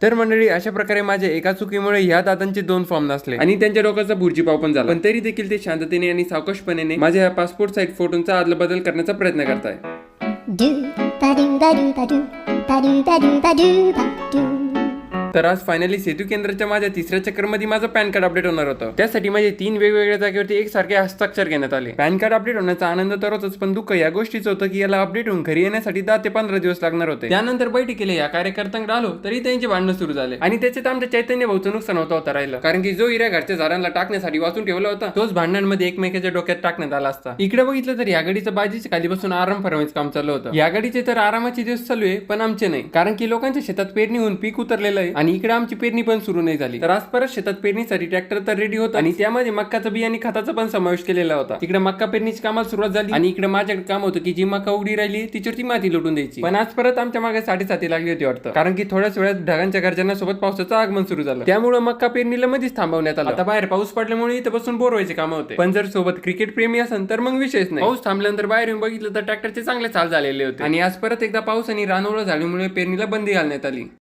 तर मंडळी अशा प्रकारे माझ्या एका चुकीमुळे ह्या दादांचे 2 फॉर्म नसले आणि त्यांच्या डोक्याचा भुर्जीपाव पण झाला, पण तरी देखील ते शांततेने आणि सावकाशपणे माझ्या या पासपोर्ट साईज फोटोंचा अदलाबदल करण्याचा प्रयत्न करताय. तर आज फायनली सेतू केंद्राच्या माझ्या 3ऱ्या चक्करमध्ये माझं पॅन कार्ड अपडेट होणार होतं. त्यासाठी माझे 3 वेगवेगळ्या जागेवरती एकसारखे हस्ताक्षर घेण्यात आले. पॅन कार्ड अपडेट होण्याचा आनंद तर होताच, पण दुःख या गोष्टीचं होतं की याला अपडेट होऊन घरी येण्यासाठी 10 ते 15 दिवस लागणार होते. त्यानंतर बैठकीला या कार्यकर्त्यांकडे आलो तरी त्यांचे भांडणं सुरू झाले आणि त्याच्यात आमच्या चैतन्य भाऊचं नुकसान होतं राहिलं, कारण की जो हिऱ्या घरच्या झाडांना टाकण्यासाठी वाचून ठेवला होता तोच भांडणांमध्ये एकमेकाच्या डोक्यात टाकण्यात आला असता. इकडे बघितलं तर या गाडीचं बाजीच्या खाली बसून आराम फरमाईचं काम चालू होतं. या गाडीचे तर आरामाचे दिवस चालू आहे, पण आमचे नाही, कारण की लोकांच्या शेतात पेरणी होऊन पीक उतरलेलं आहे आणि इकडे आमची पेरणी पण सुरू नाही झाली. तर आज परत शेतात पेरणीसाठी ट्रॅक्टर तर रेडी होता आणि त्यामध्ये मक्काचं बी आणि खताचा पण समावेश केलेला होता. तिकडे मक्का पेरणीची कामाला सुरुवात झाली आणि इकडे माझ्याकडे काम होतं की जी मक्का उघडी राहिली तिच्यावरती माती लुटून द्यायची. पण आज परत आमच्या मागे 7:30 लागली होती वाटतं, कारण की थोड्याच वेळात ढगांच्या गर्जना सोबत पावसाचं आगमन सुरू झालं. त्यामुळे मक्का पेरणीला मध्येच थांबवण्यात आलं. आता बाहेर पाऊस पडल्यामुळे इथं बसून बोर व्हायचे काम होते, पण जर सोबत क्रिकेट प्रेमी असेल तर मग विषयच नाही. पाऊस थांबल्यानंतर बाहेर येऊन बघितलं तर ट्रॅक्टरचे चांगले चाल झालेले होते आणि आज परत एकदा पाऊस आणि रानोळं झाल्यामुळे पेरणीला बंदी घालण्यात आली.